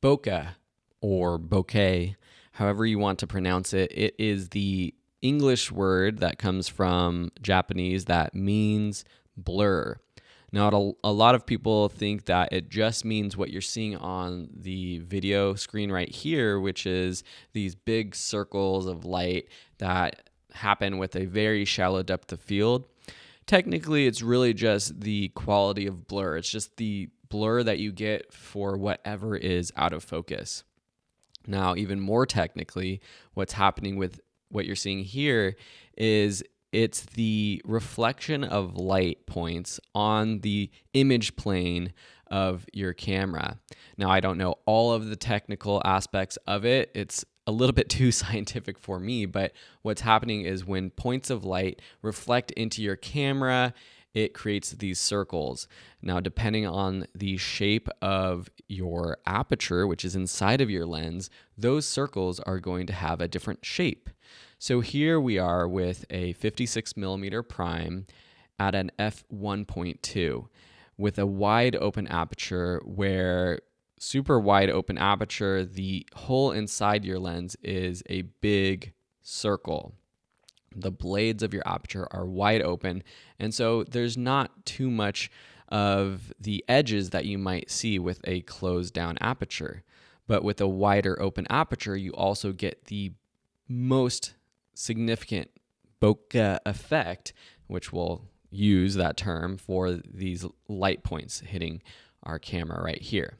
Bokeh or bokeh, however you want to pronounce it. It is the English word that comes from Japanese that means blur. Now, a lot of people think that it just means what you're seeing on the video screen right here, which is these big circles of light that happen with a very shallow depth of field. Technically, it's really just the quality of blur. It's just the blur that you get for whatever is out of focus. Now, even more technically, what's happening with what you're seeing here is it's the reflection of light points on the image plane of your camera. Now, I don't know all of the technical aspects of it. It's a little bit too scientific for me, but what's happening is when points of light reflect into your camera, it creates these circles. Now, depending on the shape of your aperture, which is inside of your lens, those circles are going to have a different shape. So here we are with a 56 millimeter prime at an f1.2 with a wide open aperture where super wide open aperture, the hole inside your lens is a big circle. The blades of your aperture are wide open, and so there's not too much of the edges that you might see with a closed down aperture. But with a wider open aperture, you also get the most significant bokeh effect, which we'll use that term for these light points hitting our camera right here.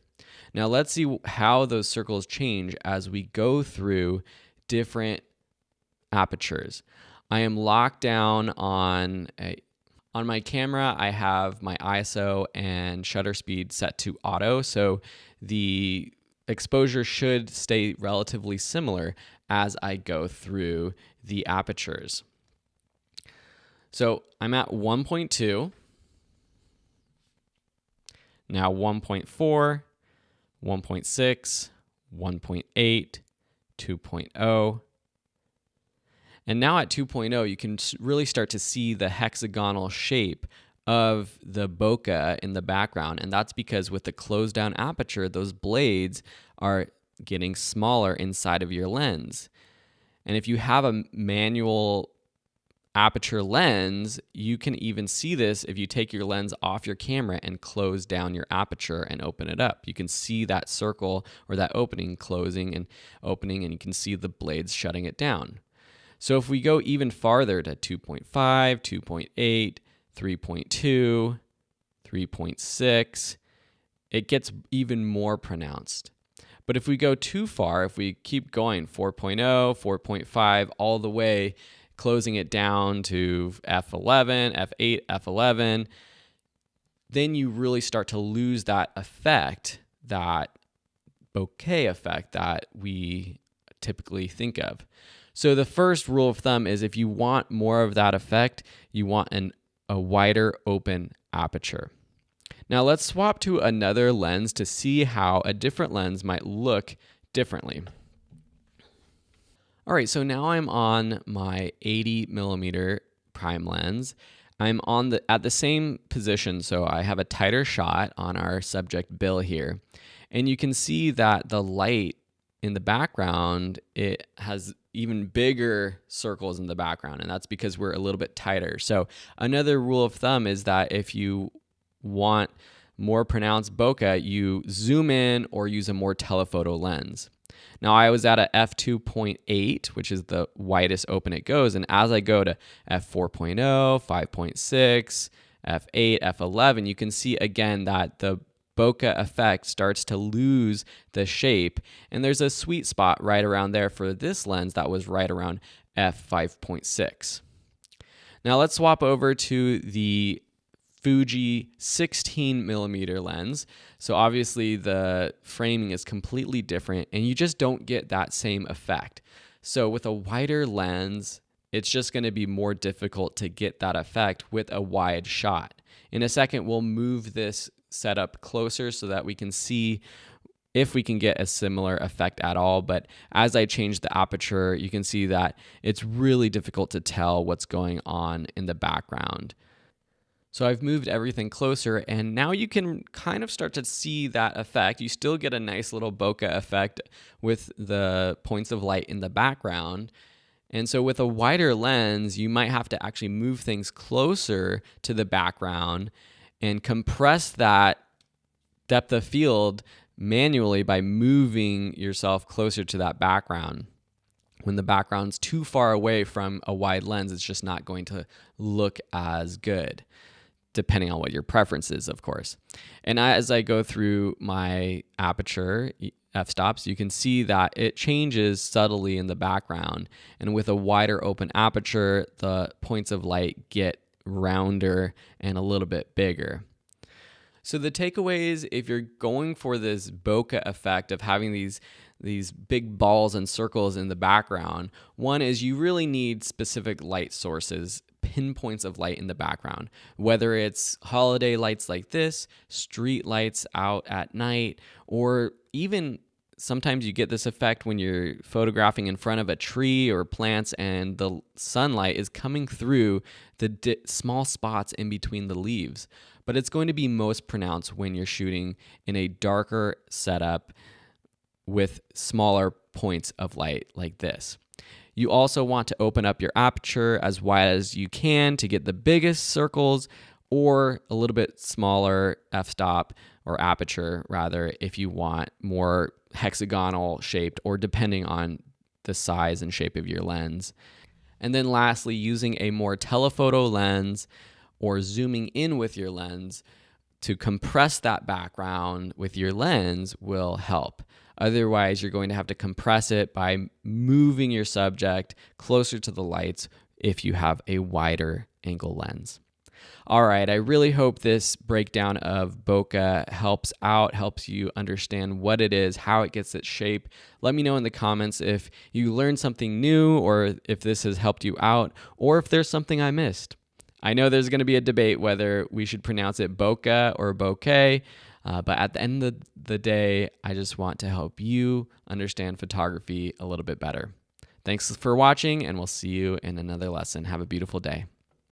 Now let's see how those circles change as we go through different apertures. I am locked down on my camera. I have my ISO and shutter speed set to auto, so the exposure should stay relatively similar as I go through the apertures. So I'm at 1.2, now 1.4, 1.6, 1.8, 2.0. And now at 2.0, you can really start to see the hexagonal shape of the bokeh in the background. And that's because with the closed down aperture, those blades are getting smaller inside of your lens. And if you have a manual aperture lens, you can even see this if you take your lens off your camera and close down your aperture and open it up. You can see that circle or that opening closing and opening, and you can see the blades shutting it down. So if we go even farther to 2.5, 2.8, 3.2, 3.6, it gets even more pronounced. But if we go too far, if we keep going 4.0, 4.5, all the way, closing it down to f11, f8, f11, then you really start to lose that effect, that bokeh effect that we typically think of. So the first rule of thumb is if you want more of that effect, you want a wider open aperture. Now let's swap to another lens to see how a different lens might look differently. All right, so now I'm on my 80 millimeter prime lens. I'm at the same position, so I have a tighter shot on our subject Bill here. And you can see that the light in the background, it has even bigger circles in the background, and that's because we're a little bit tighter. So another rule of thumb is that if you want more pronounced bokeh, you zoom in or use a more telephoto lens. Now I was at a f2.8, which is the widest open it goes, and as I go to f4.0, 5.6, f8, f11, you can see again that the bokeh effect starts to lose the shape, and there's a sweet spot right around there for this lens that was right around f5.6. Now let's swap over to the Fuji 16 millimeter lens. So obviously the framing is completely different and you just don't get that same effect. So with a wider lens, it's just going to be more difficult to get that effect with a wide shot. In a second, we'll move this setup closer so that we can see if we can get a similar effect at all. But as I change the aperture, you can see that it's really difficult to tell what's going on in the background. So I've moved everything closer, and now you can kind of start to see that effect. You still get a nice little bokeh effect with the points of light in the background. And so with a wider lens, you might have to actually move things closer to the background and compress that depth of field manually by moving yourself closer to that background. When the background's too far away from a wide lens, it's just not going to look as good, depending on what your preference is, of course. And as I go through my aperture f-stops, you can see that it changes subtly in the background. And with a wider open aperture, the points of light get rounder and a little bit bigger. So the takeaways, if you're going for this bokeh effect of having these big balls and circles in the background, one is you really need specific light sources, pinpoints of light in the background, whether it's holiday lights like this, street lights out at night, or even sometimes you get this effect when you're photographing in front of a tree or plants and the sunlight is coming through the small spots in between the leaves. But it's going to be most pronounced when you're shooting in a darker setup with smaller points of light like this. You also want to open up your aperture as wide as you can to get the biggest circles, or a little bit smaller f-stop or aperture rather if you want more hexagonal shaped, or depending on the size and shape of your lens. And then lastly, using a more telephoto lens or zooming in with your lens to compress that background with your lens will help. Otherwise, you're going to have to compress it by moving your subject closer to the lights if you have a wider angle lens. All right, I really hope this breakdown of bokeh helps you understand what it is, how it gets its shape. Let me know in the comments if you learned something new, or if this has helped you out, or if there's something I missed. I know there's going to be a debate whether we should pronounce it bokeh or bokeh, but at the end of the day, I just want to help you understand photography a little bit better. Thanks for watching, and we'll see you in another lesson. Have a beautiful day.